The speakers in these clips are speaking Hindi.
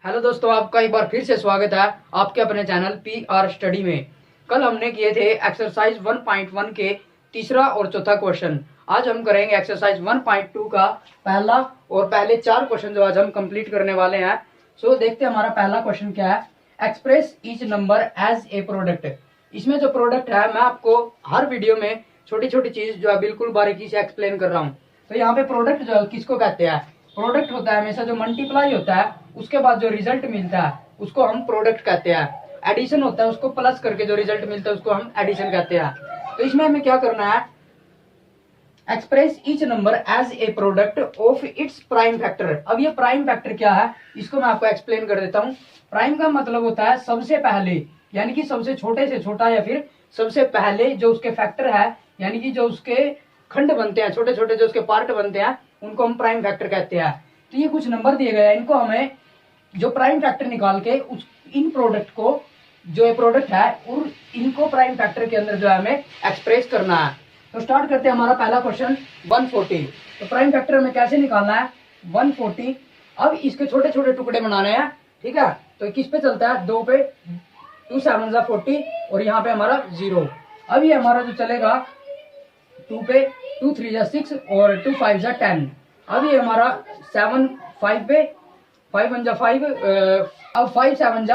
हेलो दोस्तों, आपका एक बार फिर से स्वागत है आपके अपने चैनल PR स्टडी में। कल हमने किए थे एक्सरसाइज 1.1 के तीसरा और चौथा क्वेश्चन। आज हम करेंगे एक्सरसाइज 1.2 का पहला और पहले 4 क्वेश्चन जो आज हम कंप्लीट करने वाले हैं। सो देखते हैं हमारा पहला क्वेश्चन क्या है। Express each number as a product. इसमें जो प्रोडक्ट है मैं आपको हर वीडियो में छोटी छोटी चीज जो है बिल्कुल बारीकी से एक्सप्लेन कर रहा हूँ। तो यहाँ पे प्रोडक्ट जो है किसको कहते हैं? प्रोडक्ट होता है हमेशा जो मल्टीप्लाई होता है उसके बाद जो रिजल्ट मिलता है उसको हम प्रोडक्ट कहते हैं। एडिशन होता है उसको प्लस करके जो रिजल्ट मिलता है उसको हम एडिशन कहते हैं। तो इसमें हमें क्या करना है, express each number as a product of its prime factor. अब ये प्राइम फैक्टर क्या है इसको मैं आपको एक्सप्लेन कर देता हूँ। प्राइम का मतलब होता है सबसे पहले, यानी कि सबसे छोटे से छोटा या फिर सबसे पहले जो उसके फैक्टर है, यानी कि जो उसके खंड बनते हैं, छोटे छोटे जो उसके पार्ट बनते हैं उनको हम प्राइम फैक्टर कहते हैं। तो ये कुछ नंबर दिए गए हैं, इनको हमें जो प्राइम फैक्टर निकाल के उस इन प्रोडक्ट को जो ये प्रोडक्ट है और इनको प्राइम फैक्टर के अंदर जो है हमें एक्सप्रेस करना है। तो स्टार्ट करते हैं हमारा पहला क्वेश्चन 140। तो प्राइम फैक्टर हमें कैसे निकालना है 140। अब इसके छोटे छोटे टुकड़े बनाने हैं, ठीक है। तो किस पे चलता है 2 पे, 2 7 40 और यहाँ पे हमारा 0। अब ये हमारा जो चलेगा 2 पे, 2 3 6 और 2 5 10। अब ये हमारा 7 5 पे, 5 1 5, अब 5 7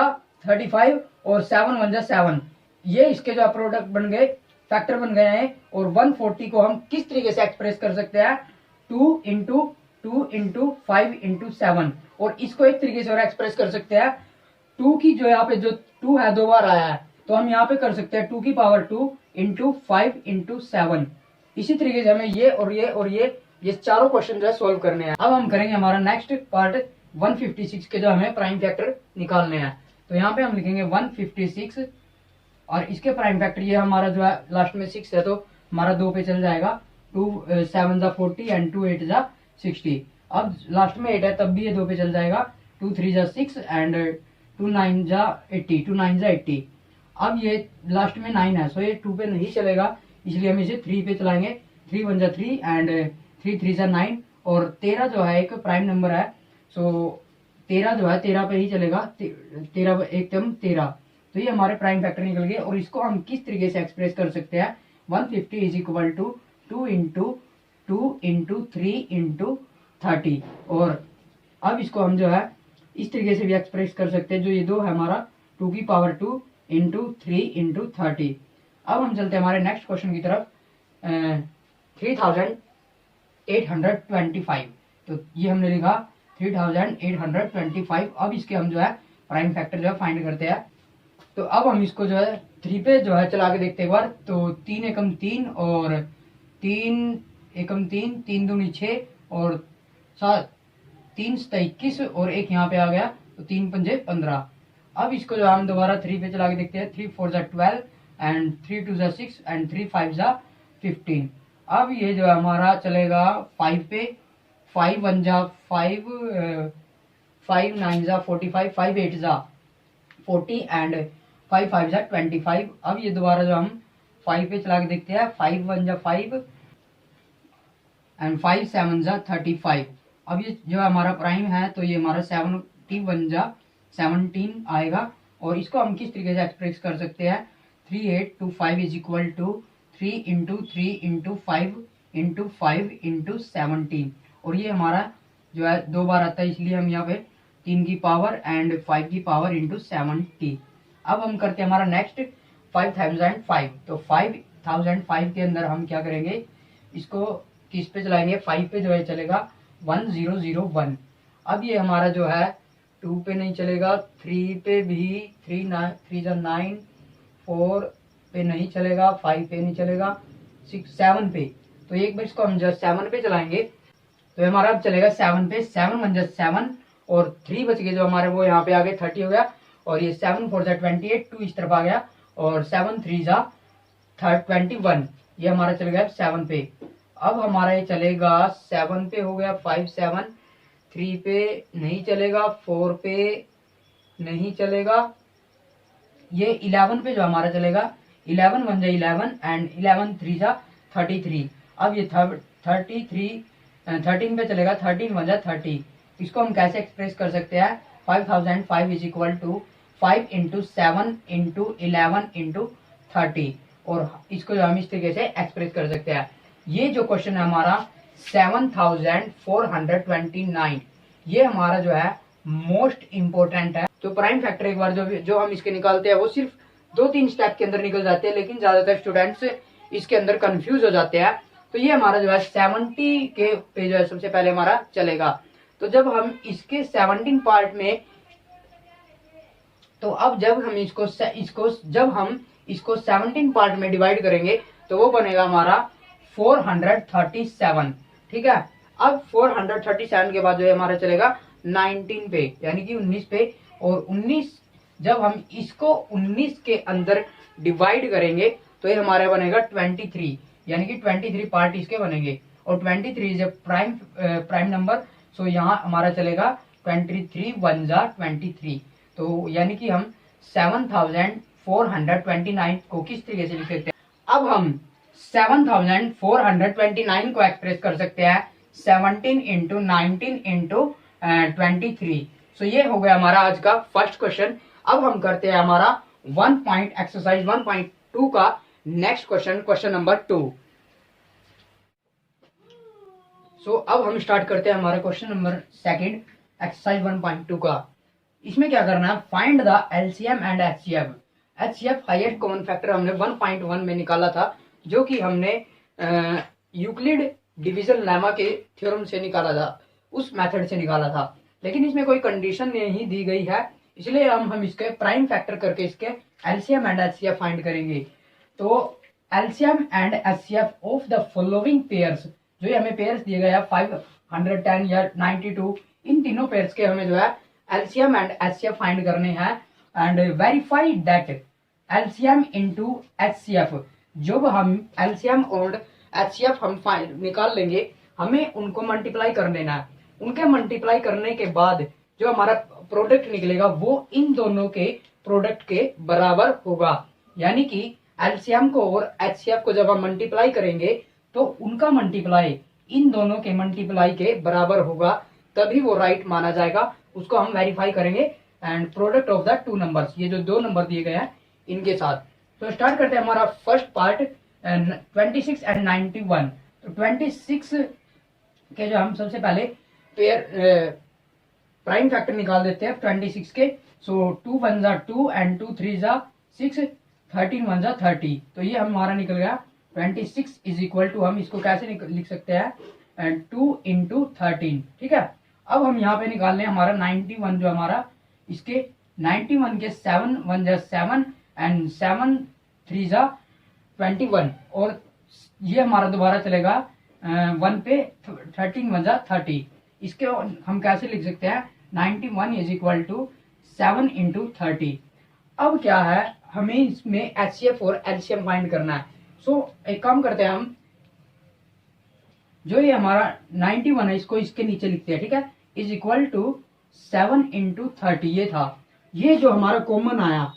35 और 7 1 7। ये इसके जो प्रोडक्ट बन गए, फैक्टर बन गए हैं। और 140 को हम किस तरीके से एक्सप्रेस कर सकते हैं 2 इंटू 2 इंटू 5 इंटू 7। और इसको एक तरीके से और एक्सप्रेस कर सकते हैं 2 की जो यहाँ पे जो 2 है 2 बार आया है तो हम यहाँ पे कर सकते हैं 2 की पावर 2 इंटू 5 इंटू 7। इसी तरीके से हमें ये और ये और ये चारों क्वेश्चन जो है सोल्व करने हैं। अब हम करेंगे हमारा नेक्स्ट पार्ट 156 के जो हमें प्राइम फैक्टर निकालने हैं। तो यहाँ पे हम लिखेंगे 156 और इसके प्राइम फैक्टर ये हमारा जो है लास्ट में 6 है तो हमारा 2 पे चल जाएगा। 2 7 40 एंड 2 8 60। अब लास्ट में 8 है तब भी ये 2 पे चल जाएगा। 2 3 6 एंड 2 9 80, 2 9 80। अब ये लास्ट में 9 है सो ये 2 पे नहीं चलेगा, इसलिए हम इसे 3 पे चलाएंगे। 3 1 3 एंड 3 3 9। और 13 जो है एक प्राइम नंबर है सो 13 जो है 13 पे ही चलेगा। 13 एकदम 13। तो ये हमारे प्राइम फैक्टर निकल गए। और इसको हम किस तरीके से एक्सप्रेस कर सकते हैं 150 is equal to 2 into 2 into 3 into 30। और अब इसको हम जो है इस तरीके से भी एक्सप्रेस कर सकते हैं, जो ये 2 है हमारा 2 की पावर 2 इंटू 3 इंटू 30। अब हम चलते हैं हमारे नेक्स्ट क्वेश्चन की तरफ 3825। तो ये हमने लिखा 3825। अब इसके हम जो है प्राइम फैक्टर जो है फाइंड करते हैं। तो अब हम इसको जो है 3 पे जो है चला के देखते हैं एक बार। तो 3 एकम 3 और 3 एकम 3, 3 दूनी 6 और 7 3 21 और एक यहाँ पे आ गया तो 3 पंजे 15। अब इसको जो हम दोबारा 3 पे चला के देखते हैं। 3 4 12 एंड 3 2 6 एंड 3 5 15। अब ये जो हमारा चलेगा 5 पे, 5 1 5, 5 9 45, 5 8 40 एंड 5 5 25। अब ये दोबारा जो हम 5 पे चला के देखते हैं। 5 1 5 एंड 5 7 35। अब ये जो हमारा प्राइम है तो ये हमारा 71 17 आएगा। और इसको हम किस तरीके से एक्सप्रेस कर सकते हैं 3825 is equal to 3 into 3 into 5 into 5 into 17। और ये हमारा जो है 2 बार आता है इसलिए हम यहाँ पे 3 की पावर एंड 5 की पावर इंटू 70। अब हम करते हैं हमारा नेक्स्ट 5005। तो 5005 के अंदर हम क्या करेंगे, इसको किस पे चलाएंगे 5 पे जो है चलेगा 1001। अब ये हमारा जो है 2 पे नहीं चलेगा, 3 पे भी 3 9 4 पे नहीं चलेगा, 5 पे नहीं चलेगा, 6 7 पे। तो एक बार इसको हम जो 7 पे चलाएंगे तो हमारा अब चलेगा 7 पे। 7 1 7 और 3 बच गए जो हमारे वो यहाँ पे आ गए 30 हो गया। और ये 7 4 28, 2 इस तरफ आ गया और 7 3 21। ये हमारा चल गया 7 पे। अब हमारा ये चलेगा 7 पे हो गया 5 7, 3 पे नहीं चलेगा, 4 पे नहीं चलेगा, ये 11 पे जो हमारा चलेगा 11 1 11 एंड 11 3 33। अब ये 13 पे चलेगा 13 1 30। इसको हम कैसे एक्सप्रेस कर सकते हैं 5005 is equal to 5 into 7 into 11 into 30, और इसको जो हम इस तरीके से एक्सप्रेस कर सकते हैं। ये जो क्वेश्चन है हमारा 7429, ये हमारा जो है मोस्ट इंपोर्टेंट है। तो प्राइम फैक्टर एक बार जो हम इसके निकालते हैं वो सिर्फ 2-3 स्टेप के अंदर निकल जाते हैं, लेकिन ज्यादातर स्टूडेंट्स इसके अंदर कंफ्यूज हो जाते हैं। तो ये हमारा जो है 70 के पे जो है सबसे पहले हमारा चलेगा। तो जब हम इसके 17 पार्ट में, तो अब जब हम इसको 17 पार्ट में डिवाइड करेंगे तो वो बनेगा हमारा 437। ठीक है, अब 437 के बाद जो है हमारा चलेगा 19 पे, यानी कि 19 पे, और 19 जब हम इसको 19 के अंदर डिवाइड करेंगे तो ये हमारा बनेगा 23, यानी कि 23 पार्ट इसके बनेंगे, और 23 इज प्राइम नंबर, सो यहाँ हमारा चलेगा 23 1 जा 23। तो यानी कि हम 7429 को किस तरीके से लिख सकते हैं? अब हम 7429 को एक्सप्रेस कर सकते हैं 17 इंटू 19 इंटू 23। सो ये हो गया हमारा आज का फर्स्ट क्वेश्चन। अब हम करते हैं हमारा एक्सरसाइज 1.2 का नेक्स्ट क्वेश्चन, क्वेश्चन नंबर 2। सो अब हम स्टार्ट करते हैं हमारा क्वेश्चन नंबर सेकंड एक्सरसाइज 1.2 का। इसमें क्या करना है? Find the LCM and HCF. HCF highest common factor हमने 1.1 में निकाला था, जो कि हमने यूक्लिड डिवीजन लेमा के थ्योरम से निकाला था, उस मेथड से निकाला था। लेकिन इसमें कोई कंडीशन नहीं दी गई है, इसलिए हम इसके प्राइम फैक्टर करके इसके एलसीएम एंड एचसीएफ फाइंड करेंगे। तो LCM and HCF of the following pairs, जो ये हमें पेयर्स दिए गए हैं 510 या 92, इन तीनों पेयर्स के हमें जो है एलसीएम एंड एचसीएफ फाइंड करने हैं, and verify that LCM into HCF. जब हम एलसीएम और एचसीएफ हम निकाल लेंगे, हमें उनको मल्टीप्लाई कर लेना है। उनके मल्टीप्लाई करने के बाद जो हमारा प्रोडक्ट निकलेगा वो इन दोनों के प्रोडक्ट के बराबर होगा, यानी कि एलसीएम को और एचसीएफ को जब हम मल्टीप्लाई करेंगे तो उनका मल्टीप्लाई इन दोनों के मल्टीप्लाई के बराबर होगा, तभी वो राइट माना जाएगा। उसको हम वेरीफाई करेंगे and product of the two numbers, ये जो दो नंबर दिए गए हैं इनके साथ। तो स्टार्ट करते हैं हमारा फर्स्ट पार्ट 26 एंड 91। तो 26 के जो हम सबसे पहले पेयर प्राइम फैक्टर निकाल देते हैं 26 के। सो 2 1 जा 2 एंड 2 3 जा 6, 13 1 जा 30। तो ये हमारा निकल गया 26 इज इक्वल टू, हम इसको कैसे लिख सकते हैं 2 इंटू 13। ठीक है, अब हम यहाँ पे निकाल लें हमारा 91, जो हमारा इसके 91 के 7 1 जा 7 एंड 7 3 जा 21, और ये हमारा दोबारा चलेगा 1 पे 13 1 जा 30। इसके हम कैसे लिख सकते हैं 91 इज इक्वल टू 7 इंटू 30। अब क्या है, हमें इसमें एचसीएफ और एलसीएम फाइंड करना है। सो एक काम करते हैं, हम जो ये हमारा 91 है इसको इसके नीचे लिखते हैं। ठीक है, इज इक्वल टू 7 इंटू 30। ये था, ये जो हमारा कॉमन आया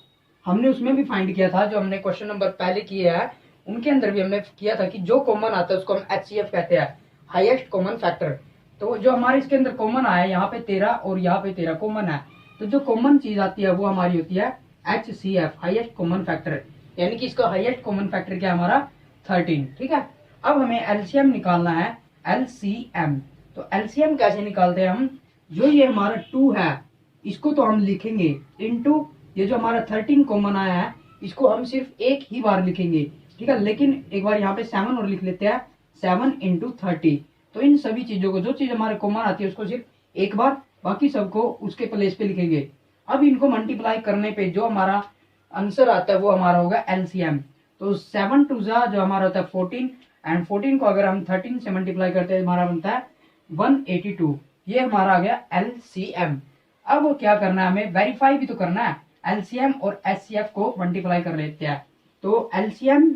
हमने उसमें भी फाइंड किया था, जो हमने क्वेश्चन नंबर पहले किए हैं उनके अंदर भी हमने किया था कि जो कॉमन आता है उसको हम एचसीएफ कहते हैं, हाईएस्ट कॉमन फैक्टर। तो जो हमारे इसके अंदर कॉमन आया, यहाँ पे 13 और यहाँ पे 13 कॉमन है, तो जो कॉमन चीज आती है वो हमारी होती है HCF, हाईएस्ट कॉमन फैक्टर, यानी कि इसका हाईएस्ट कॉमन फैक्टर क्या है हमारा 13। ठीक है, अब हमें एलसीएम निकालना है, LCM। तो एलसीएम कैसे निकालते हैं हम? जो ये हमारा 2 है इसको तो हम लिखेंगे इनटू ये जो हमारा 13 कॉमन आया है इसको हम सिर्फ एक ही बार लिखेंगे। ठीक है, लेकिन एक बार यहाँ पे 7 और लिख लेते हैं, 7 इंटू 30। तो इन सभी चीजों को, जो चीज हमारे कॉमन आती है उसको सिर्फ एक बार, बाकी सबको उसके प्लेस पे लिखेंगे। अब इनको मल्टीप्लाई करने पे जो हमारा आंसर आता है वो हमारा होगा एलसीएम। तो 7 2 जा जो हमारा होता है 14, एंड 14 को अगर हम 13 से मल्टीप्लाई करते हैं हमारा बनता है 182। ये हमारा आ गया एलसीएम। अब वो क्या करना है, हमें वेरीफाई भी तो करना है। एलसीएम और एचसीएफ को मल्टीप्लाई कर लेते हैं। तो LCM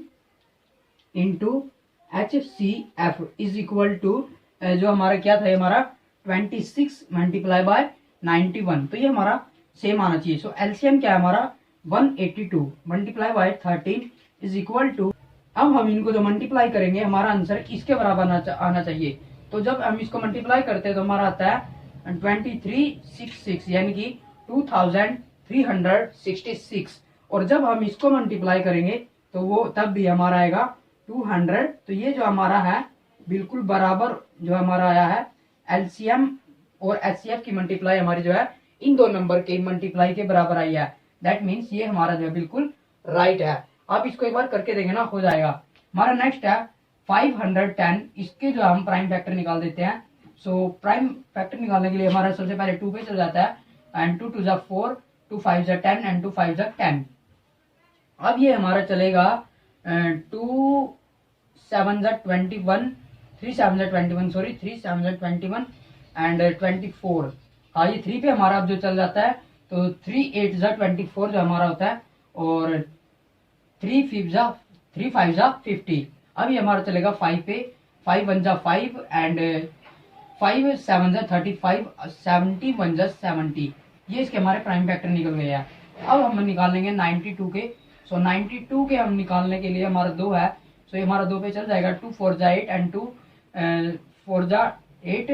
into HCF is equal to जो हमारा क्या था, हमारा 26 मल्टीप्लाई बाय 91। तो ये हमारा सेम आना चाहिए। सो एलसीएम क्या है हमारा 182 multiply by 13 is equal to, अब हम इनको जो मल्टीप्लाई करेंगे हमारा आंसर इसके बराबर आना चाहिए। तो जब हम इसको मल्टीप्लाई करते हैं तो हमारा आता है 2366 यानी कि 2366। और जब हम इसको मल्टीप्लाई करेंगे तो वो तब भी हमारा आएगा 200। तो ये जो हमारा है बिल्कुल बराबर जो हमारा आया है एलसीएम और एचसीएफ की मल्टीप्लाई हमारी जो है इन दो नंबर के मल्टीप्लाई के बराबर आई है। दैट मीन्स ये हमारा जो है बिल्कुल राइट है। आप इसको एक बार करके देखें ना, हो जाएगा। हमारा नेक्स्ट है 510। इसके जो हम प्राइम फैक्टर निकाल देते हैं। सो प्राइम फैक्टर निकालने के लिए हमारा सबसे पहले 2 पे चल जाता है एंड 2 2 4, 2 5 10 एंड 2 5 10। अब ये हमारा चलेगा 2 7 21, 3 7 21 सॉरी 3 7 21 एंड 24। हाँ, ये 3 पे हमारा अब जो चल जाता है तो 3 8 24 जो हमारा होता है और 3 5 50। अब ये हमारा चलेगा 5 पे, 5 1 5 एंड 5 7 35, 70 1 70। ये इसके हमारे प्राइम फैक्टर निकल गए हैं। अब हम निकाल लेंगे 92 के। सो 92 के हम निकालने के लिए हमारा 2 है। सो ये हमारा 2 पे चल जाएगा 2 4 8 एंड 2 4 8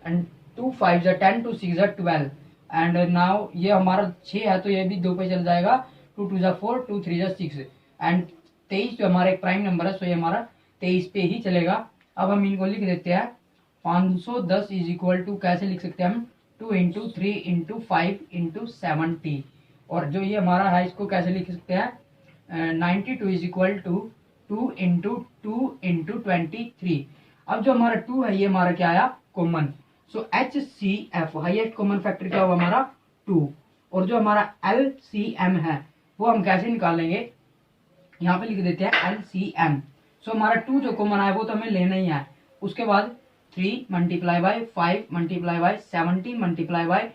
एंड 2 5 10, 2 6 12 एंड नाउ ये हमारा 6 है तो ये भी 2 पे चल जाएगा 2 2 4, 2 3 6 एंड 23 जो हमारा एक प्राइम नंबर है। सो ये हमारा 23 पे ही चलेगा। अब हम इनको लिख देते हैं 510 इज इक्वल टू कैसे लिख सकते हैं हम 2 इंटू 3 इंटू 5 इंटू 70। और जो ये हमारा है इसको कैसे लिख सकते हैं 92 is equal to 2 into 2 into 23। अब जो हमारा 2 है ये हमारा क्या आया कॉमन। सो HCF हाईएस्ट कॉमन फैक्टर क्या हुआ हमारा 2। और जो हमारा LCM है वो हम कैसे निकालेंगे, यहाँ पे लिख देते हैं LCM। सो हमारा 2 जो कॉमन है वो तो हमें लेना ही है। उसके बाद 3 multiply by 5 multiply by 70 multiply by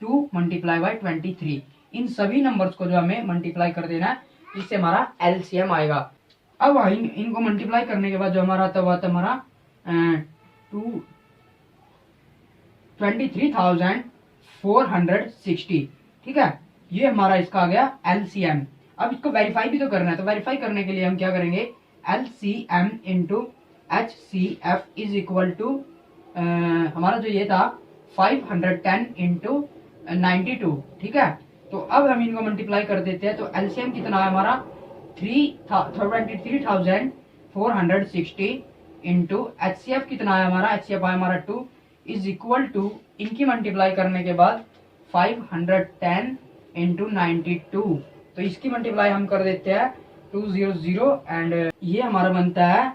2 multiply by 23। इन सभी नंबर्स को जो हमें मल्टीप्लाई कर देना है, इससे हमारा LCM आएगा। अब इनको मल्टीप्लाई करने के बाद जो हमारा आता हुआ हमारा 23,460। ठीक है, ये हमारा इसका आ गया LCM। अब इसको वेरीफाई भी तो करना है, तो वेरीफाई करने के लिए हम क्या करेंगे LCM into HCF is equal to हमारा जो ये था 510 इंटू 92। ठीक है, तो अब हम इनको मल्टीप्लाई कर देते हैं तो LCM कितना है हमारा 23,460 इंटू HCF कितना है हमारा, HCF है हमारा 2 इज इक्वल टू इनकी मल्टीप्लाई करने के बाद 510 इंटू 92। तो इसकी मल्टीप्लाई हम कर देते हैं 200 एंड ये हमारा बनता है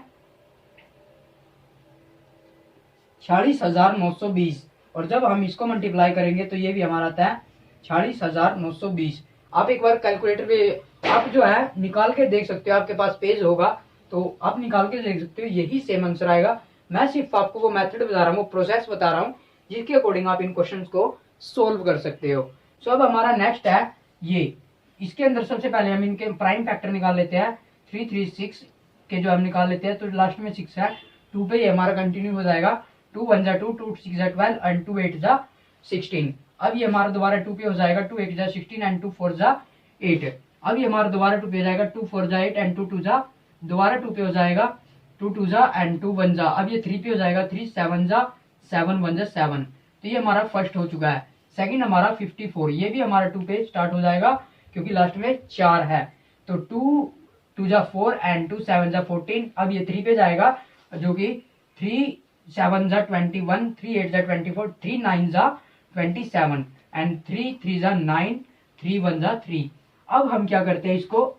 46,920। और जब हम इसको मल्टीप्लाई करेंगे तो ये भी हमारा आता है 46,920। आप एक बार कैलकुलेटर पे आप जो है निकाल के देख सकते हो, आपके पास पेज होगा तो आप निकाल के देख सकते हो, यही सेम आंसर आएगा। मैं सिर्फ आपको वो मेथड बता रहा हूँ, वो प्रोसेस बता रहा हूँ जिसके अकॉर्डिंग आप इन क्वेश्चंस को सोल्व कर सकते हो। सो अब हमारा नेक्स्ट है ये, इसके अंदर सबसे पहले हम इनके प्राइम फैक्टर निकाल लेते हैं। 336 के जो हम निकाल लेते हैं तो लास्ट में 6 है, 2 पे ये हमारा कंटिन्यू हो जाएगा 2 1 2, 2 6 12 एंड 2 8 16। अब ये हमारा दोबारा 2 पे हो जाएगा 2 8 16 एंड 2 4 8। अब ये हमारा दोबारा 2 पे हो जाएगा 2 4 8 एंड 2 2 दोबारा 2 पे हो जाएगा 2 2 एंड 2 1 अब ये 3 पे हो जाएगा 3 7 7 1 7। तो ये हमारा फर्स्ट हो चुका है। सेकंड हमारा 54, ये भी हमारा 2 पे स्टार्ट हो जाएगा क्योंकि लास्ट में 4 है। तो 2 2 4 एंड 2 7 14। अब ये 3 पे जाएगा जो कि 3 7 21, 3 8 24, 3 9 27 एंड 3 3 9, 3 1 3। अब हम क्या करते हैं, इसको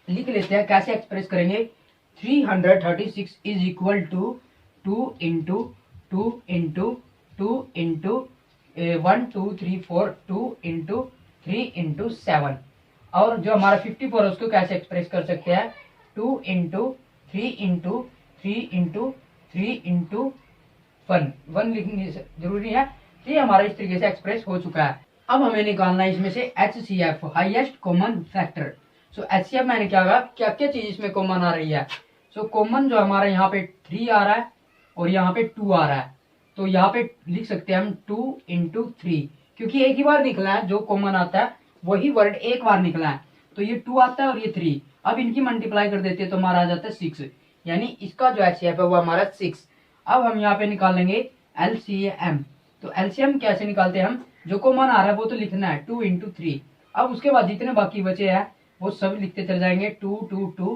लिख लेते हैं। कैसे एक्सप्रेस करेंगे 336 is equal to 2 into 2 into 2 into 1 2 3 4 2 into 3 into 7। और जो हमारा 54 है उसको कैसे एक्सप्रेस कर सकते हैं 2 इंटू 3 इंटू 3 इंटू 3 इंटू 1 लिखनी जरूरी है। तो ये हमारा इस तरीके से एक्सप्रेस हो चुका है। अब हमें निकालना है इसमें से HCF हाईएस्ट कॉमन फैक्टर। सो HCF मैंने क्या कहा, क्या क्या चीज इसमें कॉमन आ रही है। सो कॉमन जो हमारा यहाँ पे 3 आ रहा है और यहाँ पे 2 आ रहा है, तो यहाँ पे लिख सकते हैं हम 2 इंटू 3, क्योंकि एक ही बार निकला है जो कॉमन आता है वही वर्ड एक बार निकला है। तो ये 2 आता है और ये 3। अब इनकी मल्टीप्लाई कर देते हैं तो हमारा आ जाता है 6, यानी इसका जो HCF है वो हमारा 6। अब हम यहाँ पे निकालेंगे LCM। तो LCM कैसे निकालते हैं हम, जो कॉमन आ रहा है वो तो लिखना है 2 इंटू 3। अब उसके बाद जितने बाकी बचे हैं वो सब लिखते चले जाएंगे 2 2 2,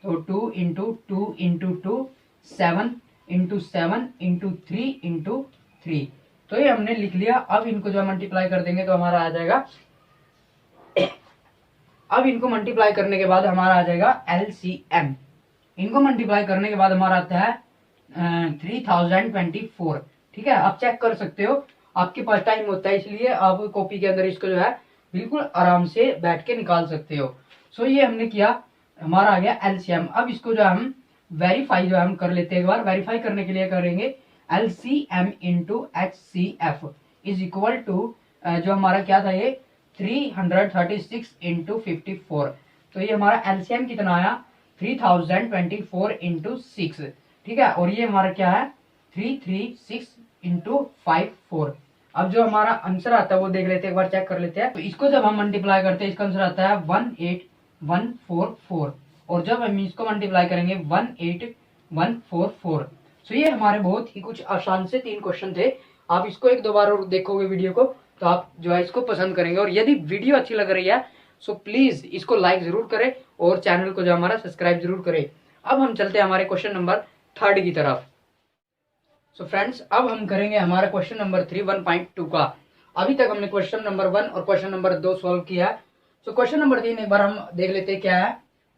तो 2 into 2 into 2, 7 into 7 into 3 into 3। तो ये हमने लिख लिया। अब इनको जो मल्टीप्लाई कर देंगे तो हमारा आ जाएगा, अब इनको मल्टीप्लाई करने के बाद हमारा आ जाएगा LCM। इनको मल्टीप्लाई करने के बाद हमारा आता है 3024। ठीक है, आप चेक कर सकते हो, आपके पास टाइम होता है इसलिए आप कॉपी के अंदर इसको जो है बिल्कुल आराम से बैठ के निकाल सकते हो। सो ये हमने किया, हमारा आ गया LCM। अब इसको जो हम वेरीफाई जो हम कर लेते हैं एक बार। वेरीफाई करने के लिए करेंगे LCM into HCF is equal to, जो हमारा क्या था ये 336 इंटू 54। तो ये हमारा LCM कितना आया 3024 इंटू 6। ठीक है, और ये हमारा क्या है 336 इंटू 54। अब जो हमारा आंसर आता है वो देख लेते हैं, एक बार चेक कर लेते हैं। तो इसको जब हम मल्टीप्लाई करते हैं इसका आंसर आता है 18144, और जब हम इसको मल्टीप्लाई करेंगे 18144। तो ये हमारे बहुत ही कुछ आसान से 3 क्वेश्चन थे। आप इसको एक दो बार और देखोगे वीडियो को तो आप जो है इसको पसंद करेंगे। और यदि वीडियो अच्छी लग रही है सो प्लीज इसको लाइक जरूर करें और चैनल को जो हमारा सब्सक्राइब जरूर करें। अब हम चलते हैं हमारे क्वेश्चन नंबर 3 की तरफ। सो फ्रेंड्स, अब हम करेंगे हमारा क्वेश्चन नंबर 3 1.2 का। अभी तक हमने क्वेश्चन नंबर 1 और क्वेश्चन नंबर 2 सॉल्व किया है। सो क्वेश्चन नंबर 3 एक बार हम देख लेते हैं क्या है।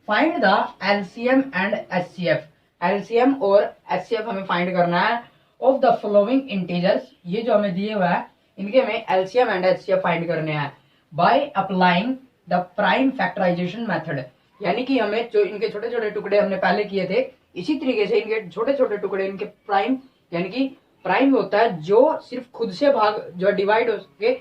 Find the LCM and HCF। LCM और HCF हमें फाइंड करना है ऑफ द फॉलोइंग इंटीजर्स। ये जो हमें दिए हुआ है इनके हमें LCM एंड HCF फाइंड करने हैं by applying the prime factorization method. यानी कि हमें जो इनके छोटे छोटे टुकड़े हमने पहले किए थे इसी तरीके से इनके छोटे छोटे टुकड़े इनके प्राइम, यानी कि प्राइम होता है जो सिर्फ खुद से भाग जो डिवाइड हो सके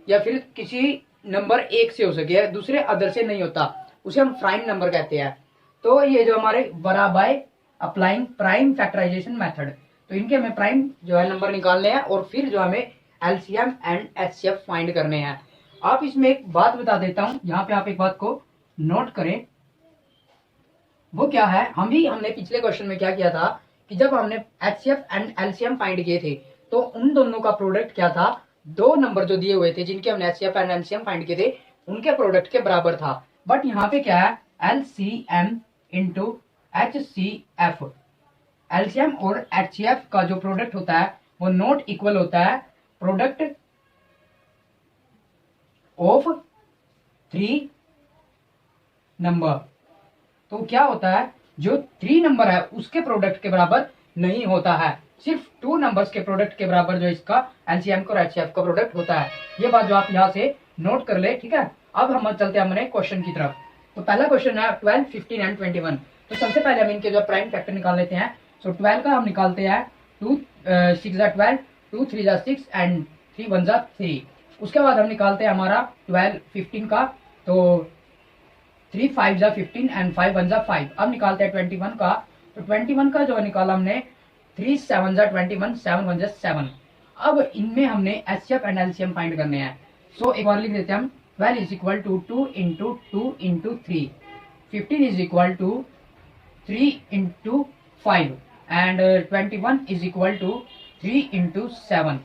या फिर किसी नंबर एक से हो सके, दूसरे अदर से नहीं होता, उसे हम प्राइम नंबर कहते हैं। तो ये जो हमारे by applying prime factorization method, तो इनके हमें प्राइम जो है नंबर निकालने हैं और फिर जो हमें LCM एंड HCF फाइंड करने हैं। आप इसमें एक बात बता देता हूं, यहाँ पे आप एक बात को नोट करें। वो क्या है, हमने पिछले क्वेश्चन में क्या किया था कि जब हमने HCF एंड LCM फाइंड किए थे तो उन दोनों का प्रोडक्ट क्या था, 2 नंबर जो दिए हुए थे जिनके हमने HCF एंड LCM फाइंड किए थे उनके प्रोडक्ट के बराबर था। बट यहाँ पे क्या है LCM इंटू HCF। LCM और HCF का जो प्रोडक्ट होता है वो नॉट इक्वल होता है प्रोडक्ट ऑफ 3 नंबर। तो क्या होता है, जो 3 नंबर है उसके प्रोडक्ट के बराबर नहीं होता है, सिर्फ 2 नंबर्स के प्रोडक्ट के बराबर जो इसका LCM और HCF का प्रोडक्ट होता है। ये बात जो आप यहाँ से नोट कर ले, ठीक है। अब हम चलते हैं हमारे क्वेश्चन की तरफ। तो पहला क्वेश्चन है 12, 15 एंड 21। तो सबसे पहले हम इनके जो प्राइम फैक्टर निकाल लेते हैं। सो 12 का हम निकालते हैं 2 6 12, 2 3 6 एंड 3 1 3। उसके बाद हम निकालते हैं हमारा 12 15 का, तो 3 5 15 एंड 5 1 5। अब निकालते हैं 21 का। तो 21 का जो निकाला हमने 3 7 21, 7 1 7। अब इनमें हमने HCF एंड LCM फाइंड करने हैं। सो एक बार लिख देते हैं हम 12 is equal to 2 into 2 into 3, 15 is equal to 3 into 5 and 21 is equal to 3 into 7।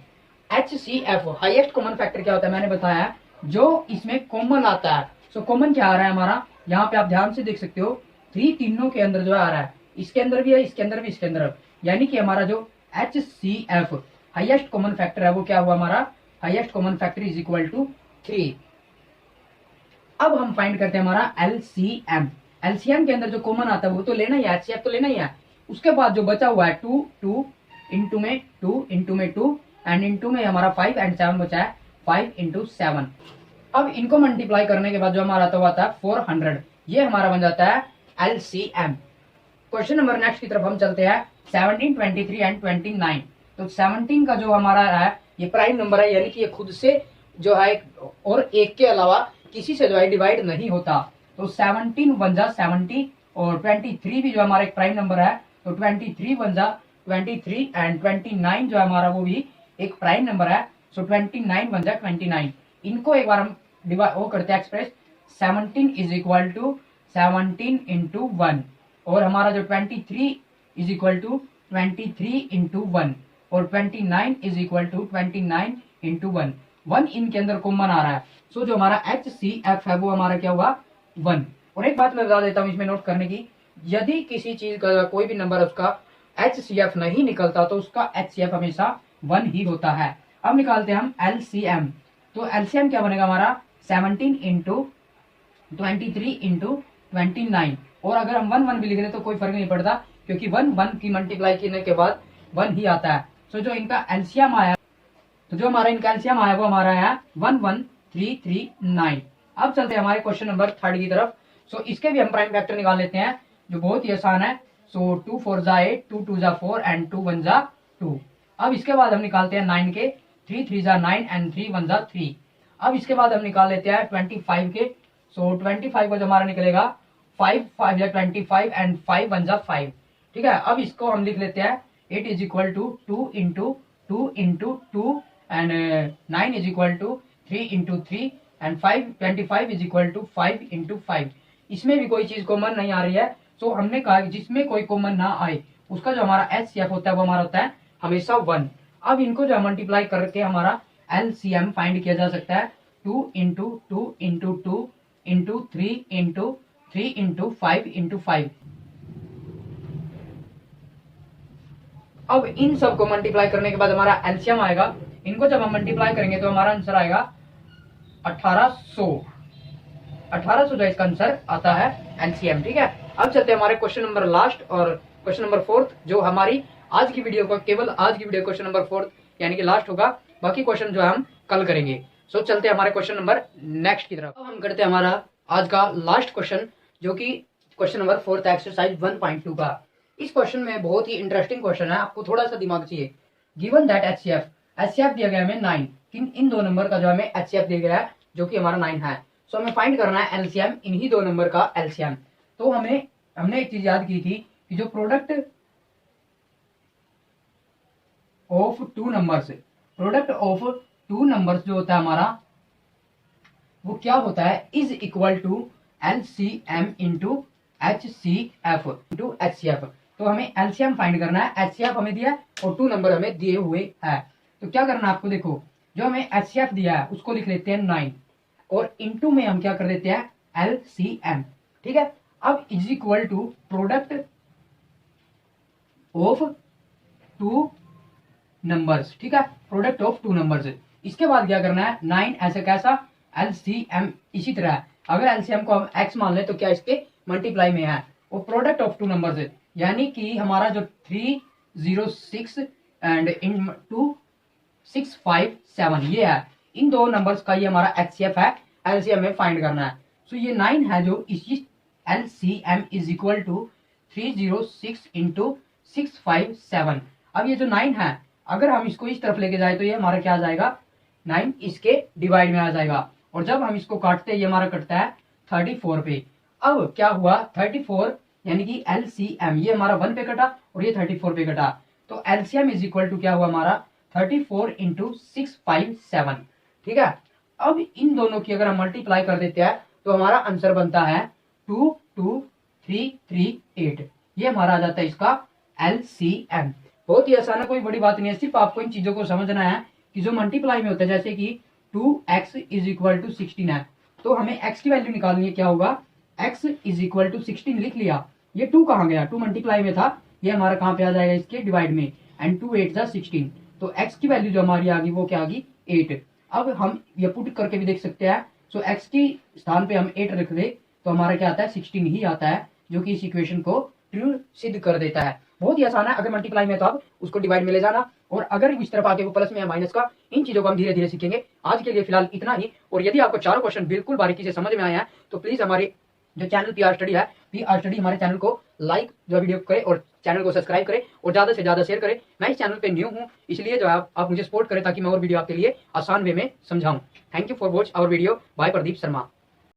HCF highest common factor क्या होता है मैंने बताया, जो इसमें कॉमन आता है। सो कॉमन क्या आ रहा है हमारा, यहाँ पे आप ध्यान से देख सकते हो 3 तीनों के अंदर जो आ रहा है, इसके अंदर भी है, इसके अंदर भी, इसके अंदर। यानी कि हमारा जो HCF हाईएस्ट कॉमन फैक्टर है वो क्या हुआ हमारा, highest common factor is equal to 3। अब हम फाइंड करते हैं हमारा LCM। LCM के अंदर जो कॉमन आता है वो तो लेना ही है, HCF तो लेना ही है। उसके बाद जो बचा हुआ है 2 2 इंटू में 2 इंटू में 2 एंड इंटू में हमारा 5 एंड 7 बचा है 5 इंटू 7। अब इनको मल्टीप्लाई करने के बाद जो हमारा आता हुआ था 400, ये हमारा बन जाता है LCM। क्वेश्चन नंबर नेक्स्ट की तरफ हम चलते हैं 17 23 एंड 29। तो 17 का जो हमारा है ये प्राइम नंबर है, यानी कि ये खुद से जो है और एक के अलावा किसी से जो है डिवाइड नहीं होता। तो 17 1 70 और 23 भी जो हमारा एक प्राइम नंबर है, तो 23 1 23 एंड 29 जो है हमारा वो भी एक प्राइम नंबर है। सो 29 1 29। इनको एक बार हम वो करते हैं express, 17 is equal to 17 into 1 और हमारा जो 23 इज इक्वल टू 23 इंटू 1 और 29 इज इक्वल टू 29 इंटू 1। 1 इनके अंदर कॉमन आ रहा है, सो जो हमारा HCF है वो हमारा क्या हुआ 1। और एक बात मैं बता देता हूँ इसमें नोट करने की, यदि किसी चीज का कोई भी नंबर उसका HCF नहीं निकलता तो उसका HCF हमेशा 1 ही होता है। अब निकालते हैं हम LCM। तो LCM क्या बनेगा हमारा 17 इंटू 23 इंटू 29। और अगर हम 1 1 भी लिख दें तो कोई फर्क नहीं पड़ता, क्योंकि 1 1 की मल्टीप्लाई करने के बाद 1 ही आता है। सो जो इनका एलसीएम आया, तो जो हमारा इनका एलसीएम आया वो हमारा है 11339। अब चलते हैं हमारे क्वेश्चन नंबर 3 की तरफ। सो इसके भी हम प्राइम फैक्टर निकाल लेते हैं, जो बहुत ही आसान है। सो 2 4 जा 8, 2 2 जा 4 एंड 2 1 जा 2। अब इसके बाद हम निकालते हैं 9 के, 3 3 जा 9 एंड 3 1 जा 3। अब इसके बाद हम निकाल लेते हैं 25 के। सो 25 का जो हमारा निकलेगा 5 5 जा 25 एंड 5 1 जा 5। ठीक है, अब इसको हम लिख लेते हैं 8 is equal to 2 into 2 into 2 and 9 is equal to 3 into 3 and 25 is equal to 5 into 5। इसमें भी कोई चीज कॉमन नहीं आ रही है, सो हमने कहा कि जिसमें कोई कॉमन ना आए उसका जो हमारा HCF होता है वो हमारा होता है हमेशा 1। अब इनको जो मल्टीप्लाई करके हमारा LCM फाइंड किया जा सकता है 2 into 2 into 2 into 3 into 3 into 5 into 5। अब इन सब को मल्टीप्लाई करने के बाद हमारा एलसीएम आएगा। इनको जब हम मल्टीप्लाई करेंगे तो हमारा आंसर आएगा 1800। 1800 जो इसका आंसर आता है एलसीएम। ठीक है, अब चलते हैं हमारे क्वेश्चन नंबर लास्ट और क्वेश्चन नंबर 4, जो हमारी आज की वीडियो का केवल आज की वीडियो क्वेश्चन नंबर 4 यानी कि लास्ट होगा। बाकी क्वेश्चन जो है हम कल करेंगे। सो चलते हैं हमारे क्वेश्चन नंबर नेक्स्ट की तरफ। अब हम करते हैं हमारा आज का लास्ट क्वेश्चन, जो कि क्वेश्चन नंबर 4 था एक्सरसाइज 1.2 का। इस क्वेश्चन में बहुत ही इंटरेस्टिंग क्वेश्चन है, आपको थोड़ा सा दिमाग चाहिए। गिवन दैट HCF दिया गया हमें 9, इन दो नंबर का जो हमें HCF दिया गया है जो कि हमारा 9 है। सो हमें फाइंड करना है एलसीएम, इन्हीं दो नंबर का एलसीएम। तो हमने एक चीज याद की थी कि जो प्रोडक्ट ऑफ टू नंबर्स जो होता है हमारा वो क्या होता है, is equal to LCM into HCF into HCF। तो हमें एलसीएम फाइंड करना है, HCF हमें दिया है और 2 नंबर हमें दिए हुए है। तो क्या करना है आपको, देखो जो हमें HCF दिया है उसको लिख लेते हैं 9 और इंटू में हम क्या कर देते हैं LCM। ठीक है, अब is equal to product of 2 numbers. ठीक है, प्रोडक्ट ऑफ 2 नंबर्स। इसके बाद क्या करना है 9 ऐसे कैसा LCM इसी तरह। अगर LCM को हम x मान लें तो क्या इसके मल्टीप्लाई में है, और प्रोडक्ट ऑफ 2 नंबर्स यानी कि हमारा जो 306 एंड इंटू 657 ये है, इन दो नंबर्स का ये हमारा HCF है, LCM में फाइंड करना है। सो ये 9 है जो इसी LCM is equal to 306 into 657। अब ये जो 9 है अगर हम इसको इस तरफ लेके जाए तो ये हमारा क्या आ जाएगा 9 इसके डिवाइड में आ जाएगा, और जब हम इसको काटते हैं ये हमारा कटता है 34 पे। अब क्या हुआ 34 यानी कि LCM ये हमारा 1 पे कटा और ये 34 पे कटा, तो LCM इज इक्वल टू क्या हुआ हमारा 34 इंटू 657। ठीक है, अब इन दोनों की अगर हम मल्टीप्लाई कर देते हैं तो हमारा आंसर बनता है 22338। ये हमारा आ जाता है इसका LCM। बहुत ही आसान है, कोई बड़ी बात नहीं है, सिर्फ आपको इन चीजों को समझना है कि जो मल्टीप्लाई में होता है, जैसे कि 2x इज इक्वल टू 16 है, तो हमें x की वैल्यू निकालनी है। क्या होगा x इज इक्वल टू 16 लिख लिया, ये 2 कहाँ गया, 2 मल्टीप्लाई में था, ये हमारा कहाँ पे आ जाएगा इसके डिवाइड में, एंड 2 8 जा 16, तो x की वैल्यू जो हमारी आ गई वो क्या आ गई 8। अब हम ये पुट करके भी देख सकते हैं। सो x की स्थान पे हम 8 रख दे तो हमारा क्या आता है 16 ही आता है, जो कि इस इक्वेशन को ट्रू सिद्ध कर देता है। बहुत ही आसान है, अगर मल्टीप्लाई में तो आप उसको डिवाइड में ले जाना, और अगर इस तरफ आके वो प्लस में या माइनस का, इन चीजों को हम धीरे धीरे सीखेंगे। आज के लिए फिलहाल इतना ही, और यदि आपको चारों क्वेश्चन बिल्कुल बारीकी से समझ में आए हैं तो प्लीज हमारे जो चैनल PR स्टडी है, PR स्टडी हमारे चैनल को लाइक जो वीडियो करे और चैनल को सब्सक्राइब करें और ज्यादा से ज्यादा शेयर करें। मैं इस चैनल पे न्यू हूँ, इसलिए जो आप मुझे सपोर्ट करें ताकि मैं और वीडियो आपके लिए आसान वे में समझाऊं। Thank you for watch our video. Bye Pradeep Sharma.